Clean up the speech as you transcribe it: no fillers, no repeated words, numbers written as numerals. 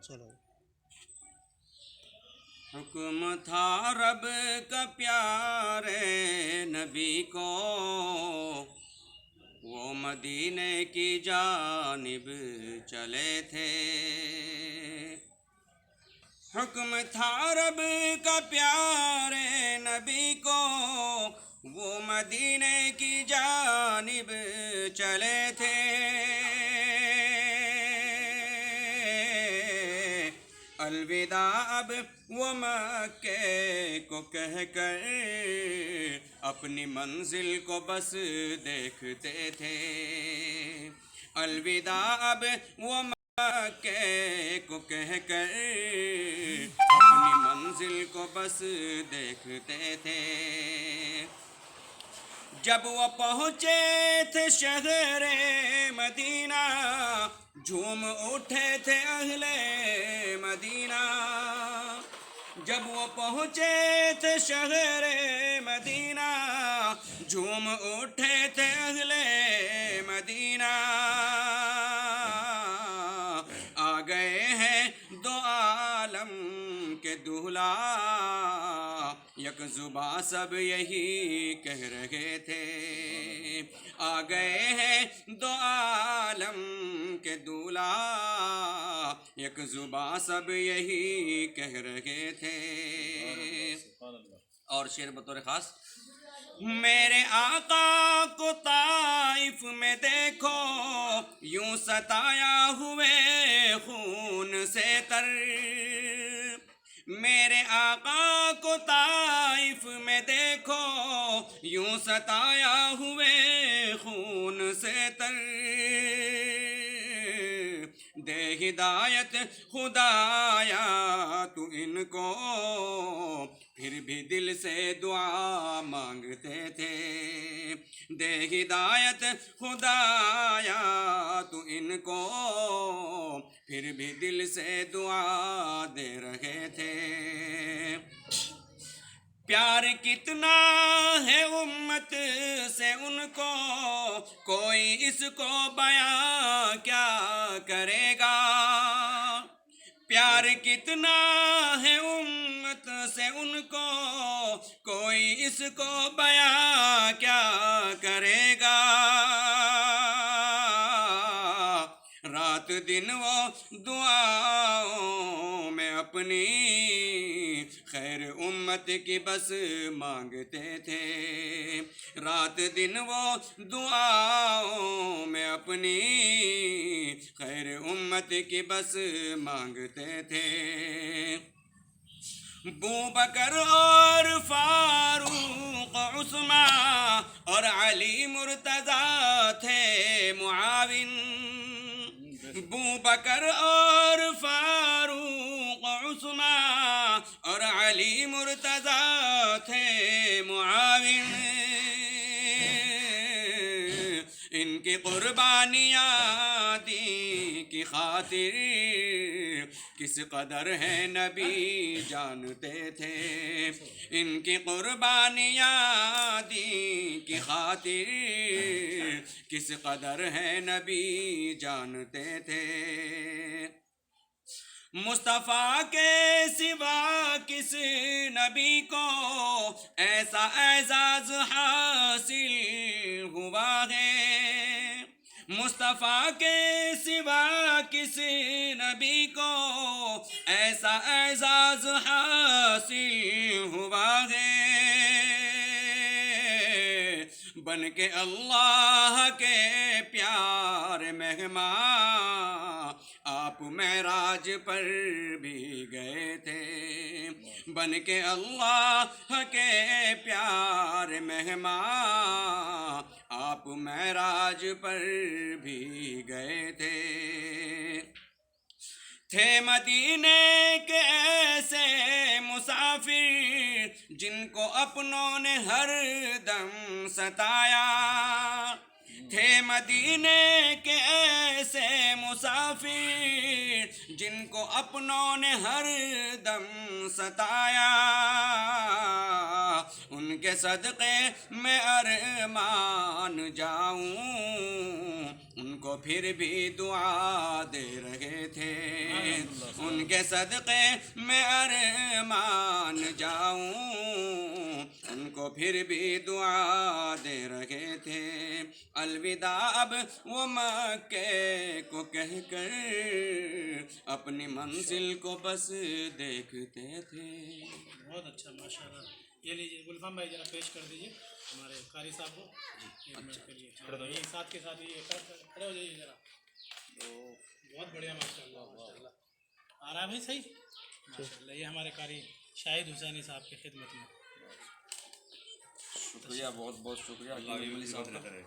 چلو حکم تھا رب کا پیارے نبی کو، وہ مدینے کی جانب چلے تھے۔ حکم تھا رب کا پیارے نبی کو، وہ مدینے کی جانب چلے تھے۔ الوداع اب وہ مکے کو کہہ کر اپنی منزل کو بس دیکھتے تھے۔ الوداع اب وہ مکے کو کہہ کر اپنی منزل کو بس دیکھتے تھے۔ جب وہ پہنچے تھے شہر مدینہ، جھوم اٹھے تھے اہل مدینہ۔ جب وہ پہنچے تھے شہر مدینہ، جھوم اٹھے تھے اہل مدینہ۔ آ گئے ہیں دو عالم کے دولہا، یک زباں سب یہی کہہ رہے تھے۔ آ گئے ہیں دو عالم کے دولہا، یک زباں سب یہی کہہ رہے تھے۔ اور شعر بطور خاص: میرے آقا کو طائف میں دیکھو، یوں ستایا ہوئے خون سے تر۔ میرے آقا کو طائف میں دیکھو، یوں ستایا ہوئے خون سے تر۔ دے ہدایت خدایا تو ان کو، پھر بھی دل سے دعا مانگتے تھے۔ دے ہدایت خدایا تو ان کو، پھر بھی دل سے دعا دے رہے تھے۔ پیار کتنا ہے امت سے ان کو، کوئی اس کو بیاں کیا کرے گا۔ پیار کتنا ہے امت سے ان کو، کوئی اس کو بیاں کیا کرے گا۔ رات دن وہ دعاؤں میں اپنی خیر امت کی بس مانگتے تھے۔ رات دن وہ دعاؤں میں اپنی خیر امت کی بس مانگتے تھے۔ بوبکر اور فاروق عثمان اور علی مرتضیٰ تھے معاون۔ بوبکر اور فاروق عثمان اور علی مرتضیٰ تھے معاون۔ ان کی قربانیاں دین کی خاطر کس قدر ہے نبی جانتے تھے۔ ان کی قربانیاں دین کی خاطر کس قدر ہے نبی جانتے تھے۔ مصطفیٰ کے سوا کس نبی کو ایسا اعزاز حاصل ہوا ہے۔ مصطفیٰ کے سوا کس نبی کو ایسا اعزاز حاصل ہوا ہے۔ بن کے اللہ کے پیار مہمان آپ معراج پر بھی گئے تھے۔ بن کے اللہ کے پیار مہمان آپ معراج پر بھی گئے تھے مدینے کے ایسے مسافر جن کو اپنوں نے ہر دم ستایا۔ تھے مدینے کے ایسے مسافر جن کو اپنوں نے ہر دم ستایا، ان کے صدقے میں ارمان جاؤں، ان کو پھر بھی دعا دے رہے تھے، ان کے صدقے میں ارمان جاؤں، ان کو پھر بھی دعا دے رہے تھے۔ الوداع اب وہ مکے کو کہہ کر اپنی منزل کو بس دیکھتے تھے۔ بہت اچھا، ماشاء اللہ۔ یہ لیجیے گلفام بھائی، ذرا پیش کر دیجیے ہمارے قاری صاحب کو ایک منٹ کے لیے۔ یہ ساتھ کے ساتھ یہ کھڑے ہو جائیے ذرا۔ بہت بڑھیا، ماشاء اللہ ماشاء اللہ۔ آ رہا ہے بھائی صحیح؟ ماشاء اللہ۔ یہ ہمارے قاری شاہد حسینی صاحب کی خدمت میں۔ شکریہ، بہت بہت شکریہ۔ اللہ آگے بھی صحت کرے۔